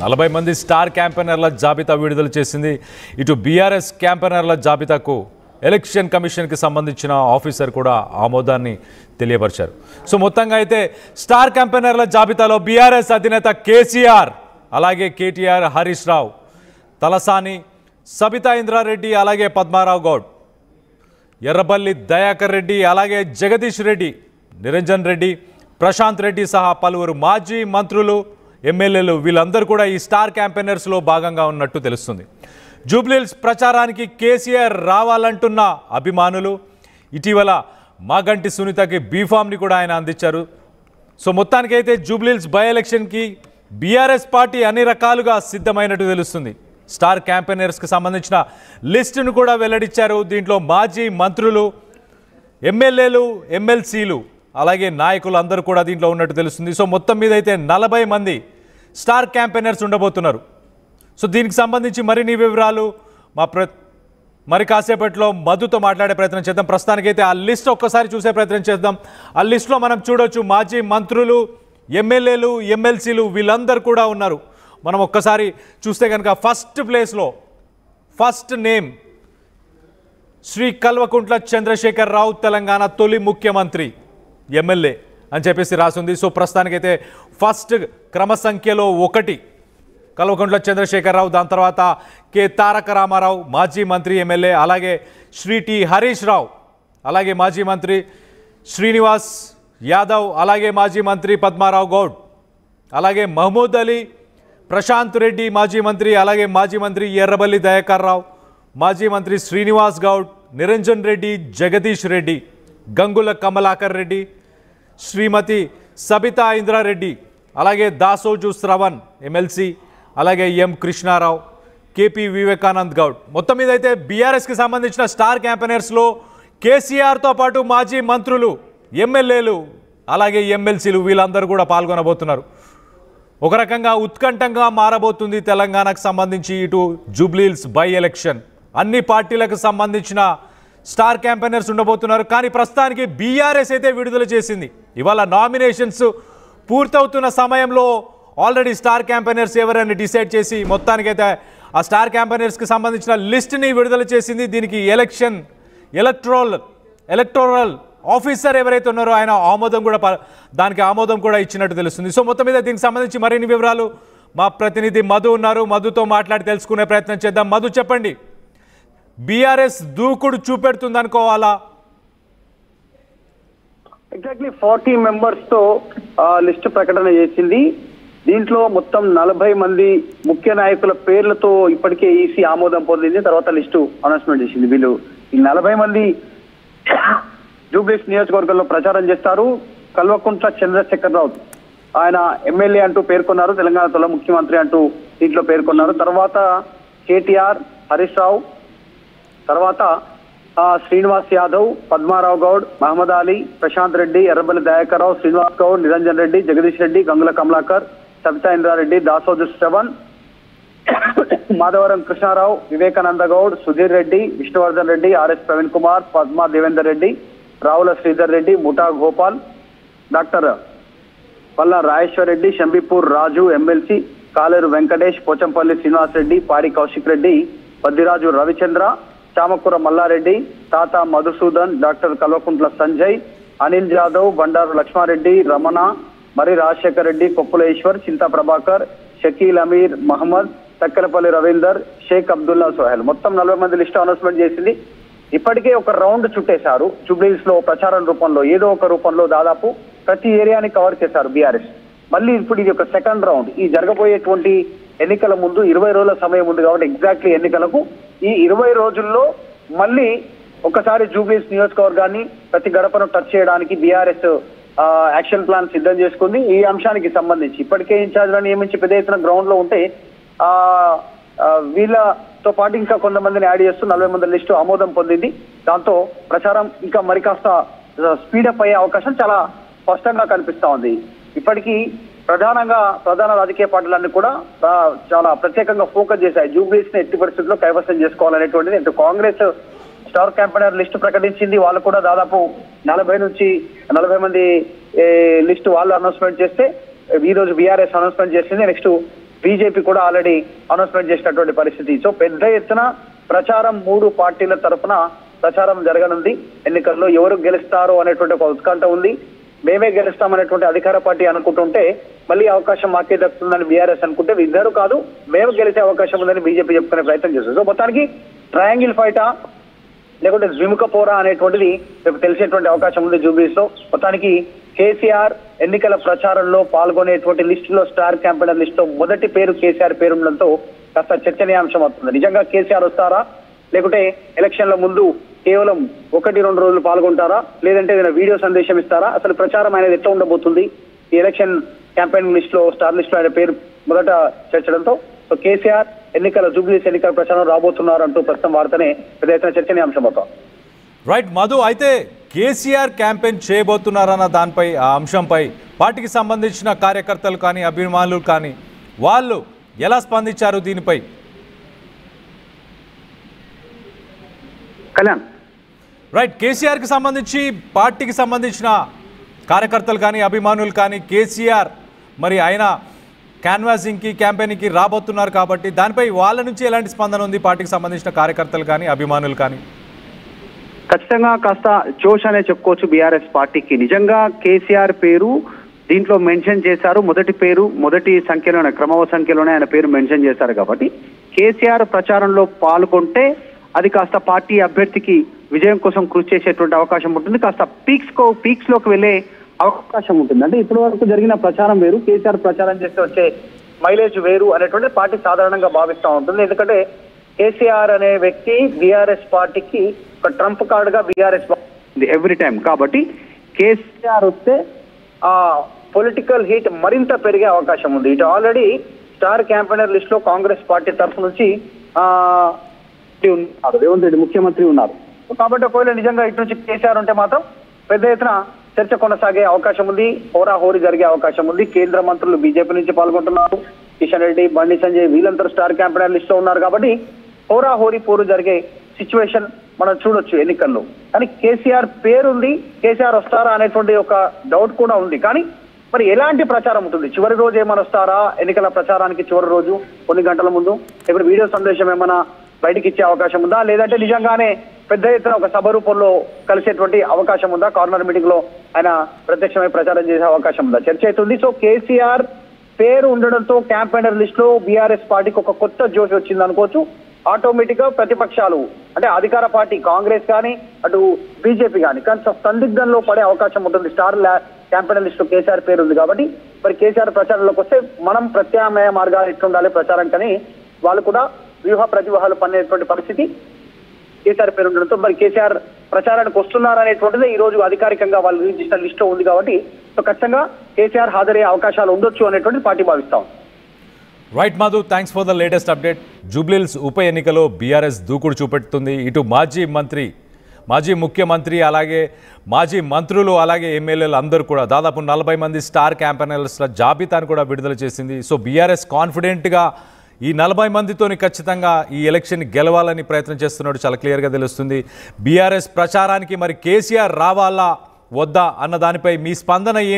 40 మంది స్టార్ క్యాంపెయినర్ల జాబితా విడుదల చేసింది. ఇటు బీఆర్ఎస్ క్యాంపెయినర్ల జాబితాకు ఎలక్షన్ కమిషన్కి సంబంధించిన ఆఫీసర్ కూడా ఆమోదాన్ని తెలియపరిచారు. సో మొత్తంగా అయితే స్టార్ క్యాంపెయినర్ల జాబితాలో బీఆర్ఎస్ అధినేత కేసీఆర్, అలాగే కేటీఆర్, హరీష్ రావు, తలసాని, సబితా ఇంద్రారెడ్డి, అలాగే పద్మారావు గౌడ్, ఎర్రబల్లి దయాకర్ రెడ్డి, అలాగే జగదీష్ రెడ్డి, నిరంజన్ రెడ్డి, ప్రశాంత్ రెడ్డి సహా పలువురు మాజీ మంత్రులు, ఎమ్మెల్యేలు వీళ్ళందరూ కూడా ఈ స్టార్ క్యాంపెయినర్స్లో భాగంగా ఉన్నట్టు తెలుస్తుంది. జూబ్లీహిల్స్ ప్రచారానికి కేసీఆర్ రావాలంటున్న అభిమానులు ఇటీవల మాగంటి సునీతకి బీఫామ్ని కూడా ఆయన అందించారు. సో మొత్తానికైతే జూబ్లీహిల్స్ బై ఎలక్షన్కి బీఆర్ఎస్ పార్టీ అన్ని రకాలుగా సిద్ధమైనట్టు తెలుస్తుంది. స్టార్ క్యాంపెయినర్స్కి సంబంధించిన లిస్టును కూడా వెల్లడించారు. దీంట్లో మాజీ మంత్రులు, ఎమ్మెల్యేలు, ఎమ్మెల్సీలు, అలాగే నాయకులు అందరూ కూడా దీంట్లో ఉన్నట్టు తెలుస్తుంది. సో మొత్తం మీద అయితే 40 మంది స్టార్ క్యాంపెయినర్స్ ఉండబోతున్నారు. సో దీనికి సంబంధించి మరిన్ని వివరాలు మరి కాసేపట్లో మధుతో మాట్లాడే ప్రయత్నం చేద్దాం. ప్రస్తుతానికైతే ఆ లిస్ట్ ఒక్కసారి చూసే ప్రయత్నం చేద్దాం. ఆ లిస్టులో మనం చూడొచ్చు మాజీ మంత్రులు, ఎమ్మెల్యేలు, ఎమ్మెల్సీలు వీళ్ళందరూ కూడా ఉన్నారు. మనం ఒక్కసారి చూస్తే కనుక ఫస్ట్ ప్లేస్లో ఫస్ట్ నేమ్ శ్రీ కల్వకుంట్ల చంద్రశేఖర్ రావు, తెలంగాణ తొలి ముఖ్యమంత్రి, ఎమ్మెల్యే అని చెప్పేసి రాసింది. సో ప్రస్తుతానికైతే ఫస్ట్ క్రమ సంఖ్యలో 1 కల్వకుంట్ల చంద్రశేఖర్ రావు, దాని తర్వాత కె తారక రామారావు, మాజీ మంత్రి, ఎమ్మెల్యే, అలాగే శ్రీ టి హరీష్ రావు, అలాగే మాజీ మంత్రి శ్రీనివాస్ యాదవ్, అలాగే మాజీ మంత్రి పద్మారావు గౌడ్, అలాగే మహమూద్ అలీ, ప్రశాంత్ రెడ్డి మాజీ మంత్రి, అలాగే మాజీ మంత్రి ఎర్రబల్లి దయాకర్ రావు, మాజీ మంత్రి శ్రీనివాస్ గౌడ్, నిరంజన్ రెడ్డి, జగదీష్ రెడ్డి, గంగుల కమలాకర్ రెడ్డి, శ్రీమతి సబితా ఇంద్రారెడ్డి, అలాగే దాసోజు శ్రవణ్ ఎమ్మెల్సీ, అలాగే ఎం కృష్ణారావు, కేపీ వివేకానంద్ గౌడ్. మొత్తం మీద అయితే బీఆర్ఎస్కి సంబంధించిన స్టార్ క్యాంపెయినర్స్లో కేసీఆర్తో పాటు మాజీ మంత్రులు, ఎమ్మెల్యేలు, అలాగే ఎమ్మెల్సీలు వీళ్ళందరూ కూడా పాల్గొనబోతున్నారు. ఒక రకంగా ఉత్కంఠంగా మారబోతుంది తెలంగాణకు సంబంధించి ఇటు జూబ్లీహిల్స్ బై ఎలక్షన్. అన్ని పార్టీలకు సంబంధించిన స్టార్ క్యాంపెయినర్స్ ఉండబోతున్నారు. కానీ ప్రస్తుతానికి బీఆర్ఎస్ అయితే విడుదల చేసింది. ఇవాళ నామినేషన్స్ పూర్తవుతున్న సమయంలో ఆల్రెడీ స్టార్ క్యాంపెయినర్స్ ఎవరైనా డిసైడ్ చేసి మొత్తానికైతే ఆ స్టార్ క్యాంపెయినర్స్కి సంబంధించిన లిస్ట్ని విడుదల చేసింది. దీనికి ఎలక్టోరల్ ఆఫీసర్ ఎవరైతే ఉన్నారో ఆయన దానికి ఆమోదం కూడా ఇచ్చినట్టు తెలుస్తుంది. సో మొత్తం మీద దీనికి సంబంధించి మరిన్ని వివరాలు మా ప్రతినిధి మధు ఉన్నారు. మధుతో మాట్లాడి తెలుసుకునే ప్రయత్నం చేద్దాం. మధు, చెప్పండి, బీఆర్ఎస్ దూకుడు చూపెడుతుంది అనుకోవాలా? ఎగ్జాక్ట్లీ 40 మెంబర్స్ తో లిస్టు ప్రకటన చేసింది. దీంట్లో మొత్తం 40 మంది ముఖ్య నాయకుల పేర్లతో ఇప్పటికే ఈసీ ఆమోదం పొందింది. తర్వాత లిస్టు అనౌన్స్మెంట్ చేసింది. వీళ్ళు ఈ 40 మంది జూబ్లీహిల్స్ నియోజకవర్గంలో ప్రచారం చేస్తారు. కల్వకుంట్ల చంద్రశేఖర్ రావు ఆయన ఎమ్మెల్యే అంటూ పేర్కొన్నారు, తెలంగాణ తొలి ముఖ్యమంత్రి అంటూ దీంట్లో పేర్కొన్నారు. తర్వాత కేటీఆర్, హరీష్ రావు, తర్వాత శ్రీనివాస్ యాదవ్, పద్మారావు గౌడ్, మహమ్మద్ అలీ, ప్రశాంత్ రెడ్డి, ఎర్రబల్లి దయాకర్ రావు, శ్రీనివాస్ గౌడ్, నిరంజన్ రెడ్డి, జగదీష్ రెడ్డి, గంగుల కమలాకర్, సబితా ఇంద్రారెడ్డి, దాసోజు శ్రవణ్, మాధవరం కృష్ణారావు, వివేకానంద గౌడ్, సుధీర్ రెడ్డి, విష్ణువర్ధన్ రెడ్డి, ఆర్ఎస్ ప్రవీణ్ కుమార్, పద్మా దేవేందర్ రెడ్డి, రావుల శ్రీధర్ రెడ్డి, ముఠా గోపాల్, డాక్టర్ పల్లా రాజేశ్వర్ రెడ్డి, షంబీపూర్ రాజు ఎమ్మెల్సీ, కాలేరు వెంకటేష్, పోచంపల్లి శ్రీనివాస్ రెడ్డి, పాడి కౌశిక్ రెడ్డి, పద్దిరాజు రవిచంద్ర, చామకూర మల్లారెడ్డి, తాత మధుసూదన్, డాక్టర్ కల్వకుంట్ల సంజయ్, అనిల్ జాదవ్, బండారు లక్ష్మారెడ్డి, రమణ, మరి రాజశేఖర్ రెడ్డి, కొప్పులేశ్వర్, చింతా ప్రభాకర్, షకీల్ అమీర్, మహమ్మద్, తక్కెలపల్లి రవీందర్, షేక్ అబ్దుల్లా సోహెల్. మొత్తం 40 మంది లిస్టు అనౌన్స్మెంట్ చేసింది. ఇప్పటికే ఒక రౌండ్ చుట్టేశారు. జూబ్లీహిల్స్ లో ప్రచారం రూపంలో ఏదో ఒక రూపంలో దాదాపు ప్రతి ఏరియాని కవర్ చేశారు బీఆర్ఎస్. మళ్ళీ ఇప్పుడు ఇది ఒక సెకండ్ రౌండ్. ఈ జరగబోయేటువంటి ఎన్నికల ముందు 20 రోజుల సమయం ఉంది కాబట్టి ఎగ్జాక్ట్లీ ఎన్నికలకు ఈ 20 రోజుల్లో మళ్ళీ ఒకసారి జూబ్లీహిల్స్ నియోజకవర్గాన్ని ప్రతి గడపను టచ్ చేయడానికి బీఆర్ఎస్ యాక్షన్ ప్లాన్ సిద్ధం చేసుకుంది. ఈ అంశానికి సంబంధించి ఇప్పటికే ఇన్ఛార్జ్లను నియమించి పెద్ద ఎత్తున గ్రౌండ్ లో ఉంటే వీళ్ళతో పాటు ఇంకా కొంతమందిని యాడ్ చేస్తూ 40 మంది లిస్టు ఆమోదం పొందింది. దాంతో ప్రచారం ఇంకా మరి కాస్త స్పీడప్ అయ్యే అవకాశం చాలా స్పష్టంగా కనిపిస్తా ఉంది. ఇప్పటికీ ప్రధాన రాజకీయ పార్టీలన్నీ కూడా చాలా ప్రత్యేకంగా ఫోకస్ చేశాయి. జూబ్లీహిల్స్ ని ఎట్టి పరిస్థితుల్లో కైవసం చేసుకోవాలనేటువంటిది. ఇటు కాంగ్రెస్ స్టార్ క్యాంపెయినర్ లిస్టు ప్రకటించింది. వాళ్ళు కూడా దాదాపు 40 నుంచి 40 మంది లిస్టు వాళ్ళు అనౌన్స్మెంట్ చేస్తే ఈ రోజు బీఆర్ఎస్ అనౌన్స్మెంట్ చేసింది. నెక్స్ట్ బీజేపీ కూడా ఆల్రెడీ అనౌన్స్మెంట్ చేసినటువంటి పరిస్థితి. సో పెద్ద ఎత్తున ప్రచారం 3 పార్టీల తరఫున ప్రచారం జరగనుంది. ఎన్నికల్లో ఎవరు గెలుస్తారు అనేటువంటి ఒక ఉత్కంఠ ఉంది. మేమే గెలుస్తామనేటువంటి అధికార పార్టీ అనుకుంటుంటే మళ్ళీ అవకాశం మాకే దక్కుతుందని బీఆర్ఎస్ అనుకుంటే ఇద్దరు కాదు మేము గెలిచే అవకాశం ఉందని బీజేపీ చెప్పుకునే ప్రయత్నం చేస్తుంది. సో మొత్తానికి ట్రయాంగిల్ ఫైటా లేకుంటే ద్విముఖ పోరా అనేటువంటిది రేపు తెలిసేటువంటి అవకాశం ఉంది జూబ్లీస్ లో. మొత్తానికి కేసీఆర్ ఎన్నికల ప్రచారంలో పాల్గొనేటువంటి లిస్టులో స్టార్ క్యాంపెయినర్ లిస్ట్ లో మొదటి పేరు కేసీఆర్ పేరు ఉండడంతో కాస్త చర్చనీయాంశం అవుతుంది. నిజంగా కేసీఆర్ వస్తారా లేకుంటే ఎలక్షన్ల ముందు కేవలం 1-2 రోజులు పాల్గొంటారా లేదంటే ఏదైనా వీడియో సందేశం ఇస్తారా? అసలు ప్రచారం అనేది ఎట్లా ఉండబోతుంది? ఈ ఎలక్షన్ క్యాంపెయిన్ లిస్ట్ లో స్టార్ లిస్ట్ లో ఆయన పేరు మొదట చేర్చడంతో సో కేసీఆర్ ఎన్నికల జూబ్లీస్ ఎన్నికల ప్రచారం రాబోతున్నారు అంటూ ప్రస్తుతం వార్తనే పెద్ద ఎత్తున చర్చనీయాంశం అవుతాం. రైట్ మధు, అయితే కేసీఆర్ క్యాంపెయిన్ చేయబోతున్నారన్న దానిపై ఆ అంశంపై పార్టీకి సంబంధించిన కార్యకర్తలు కానీ అభిమానులు కానీ వాళ్ళు ఎలా స్పందించారు దీనిపై? కళ్యాణ్ రైట్, కేసీఆర్కి సంబంధించి పార్టీకి సంబంధించిన కార్యకర్తలు కానీ అభిమానులు కానీ కేసీఆర్ మరి ఆయన క్యాన్వాసింగ్కి క్యాంపెయిన్కి రాబోతున్నారు కాబట్టి దానిపై వాళ్ళ నుంచి ఎలాంటి స్పందన ఉంది పార్టీకి సంబంధించిన కార్యకర్తలు కానీ అభిమానులు కానీ? ఖచ్చితంగా కాస్త జోష్ అనే చెప్పుకోవచ్చు బీఆర్ఎస్ పార్టీకి. నిజంగా కేసీఆర్ పేరు దీంట్లో మెన్షన్ చేశారు. మొదటి సంఖ్యలోనే క్రమవ సంఖ్యలోనే ఆయన పేరు మెన్షన్ చేశారు కాబట్టి కేసీఆర్ ప్రచారంలో పాల్గొంటే అది కాస్త పార్టీ అభ్యర్థికి విజయం కోసం కృషి చేసేటువంటి అవకాశం ఉంటుంది. కాస్త పీక్స్ లోకి వెళ్ళే అవకాశం ఉంటుంది. అంటే ఇప్పటి వరకు జరిగిన ప్రచారం వేరు, కేసీఆర్ ప్రచారం చేస్తే వచ్చే మైలేజ్ వేరు అనేటువంటి పార్టీ సాధారణంగా భావిస్తూ ఉంటుంది. ఎందుకంటే కేసీఆర్ అనే వ్యక్తి బీఆర్ఎస్ పార్టీకి ఒక ట్రంప్ కార్డ్ గా బీఆర్ఎస్ ఎవ్రీ టైం. కాబట్టి కేసీఆర్ వస్తే ఆ పొలిటికల్ హీట్ మరింత పెరిగే అవకాశం ఉంది. ఇటు ఆల్రెడీ స్టార్ క్యాంపెయినర్ లిస్ట్ లో కాంగ్రెస్ పార్టీ తరఫు నుంచి ఉన్నారు, రేవంత్ రెడ్డి ముఖ్యమంత్రి ఉన్నారు. కాబట్టి ఒకవేళ నిజంగా ఇటు నుంచి కేసీఆర్ ఉంటే మాత్రం పెద్ద ఎత్తున చర్చ కొనసాగే అవకాశం ఉంది, హోరాహోరీ జరిగే అవకాశం ఉంది. కేంద్ర మంత్రులు బీజేపీ నుంచి పాల్గొంటున్నారు, కిషన్ రెడ్డి, బండి సంజయ్ వీళ్ళందరూ స్టార్ క్యాంపెయినర్ లిస్ట్ లో ఉన్నారు. కాబట్టి హోరాహోరీ పోరు జరిగే సిచ్యువేషన్ మనం చూడొచ్చు ఎన్నికల్లో. కానీ కేసీఆర్ పేరుంది, కేసీఆర్ వస్తారా అనేటువంటి ఒక డౌట్ కూడా ఉంది. కానీ మరి ఎలాంటి ప్రచారం ఉంటుంది? చివరి రోజు ఏమైనా వస్తారా? ఎన్నికల ప్రచారానికి చివరి రోజు కొన్ని గంటల ముందు ఇప్పుడు వీడియో సందేశం ఏమైనా బయటికి ఇచ్చే అవకాశం ఉందా? లేదంటే నిజంగానే పెద్ద ఎత్తున ఒక సభ రూపంలో కలిసేటువంటి అవకాశం ఉందా? కార్నర్ మీటింగ్ లో ఆయన ప్రత్యక్షమై ప్రచారం చేసే అవకాశం ఉందా? చర్చ అవుతుంది. సో కేసీఆర్ పేరు ఉండడంతో క్యాంపెయినర్ లిస్ట్ లో బీఆర్ఎస్ పార్టీకి ఒక కొత్త జోష్ వచ్చింది అనుకోవచ్చు. ఆటోమేటిక్ గా ప్రతిపక్షాలు అంటే అధికార పార్టీ కాంగ్రెస్ కానీ అటు బీజేపీ కానీ కొంచెం సందిగ్ధంలో పడే అవకాశం ఉంటుంది. స్టార్ క్యాంపెయినర్ లిస్ట్ లో కేసీఆర్ పేరు ఉంది కాబట్టి మరి కేసీఆర్ ప్రచారంలోకి వస్తే మనం ప్రత్యామ్నాయ మార్గాలు ఎట్లుండాలి ప్రచారం కానీ వాళ్ళు కూడా వ్యూహ ప్రతివ్యూహాలు పన్నేటువంటి పరిస్థితి కేసీఆర్ పేరు ఉండడంతో మరి కేసీఆర్ ప్రచారానికి వస్తున్నారనేటువంటిది ఈ రోజు అధికారికంగా వాళ్ళు రిలీజ్ చేసిన లిస్ట్ లో ఉంది. కాబట్టి సో ఖచ్చితంగా కేసీఆర్ హాజరయ్యే అవకాశాలు ఉండొచ్చు అనేటువంటి పార్టీ భావిస్తాం. Right Madhu, thanks for the latest update. Jubilee Hills ఉప ఎన్నికలో బీఆర్ఎస్ దూకుడు చూపెడుతుంది. ఇటు మాజీ ముఖ్యమంత్రి అలాగే మాజీ మంత్రులు అలాగే ఎమ్మెల్యేలు అందరూ కూడా దాదాపు 40 మంది స్టార్ క్యాంపెయినర్స్ల జాబితాను కూడా విడుదల చేసింది. సో బీఆర్ఎస్ కాన్ఫిడెంట్గా ఈ 40 మందితోని ఖచ్చితంగా ఈ ఎలక్షన్ గెలవాలని ప్రయత్నం చేస్తున్నాడు, చాలా క్లియర్గా తెలుస్తుంది. బీఆర్ఎస్ ప్రచారానికి మరి కేసీఆర్ రావాలా వద్దా అన్న దానిపై మీ స్పందన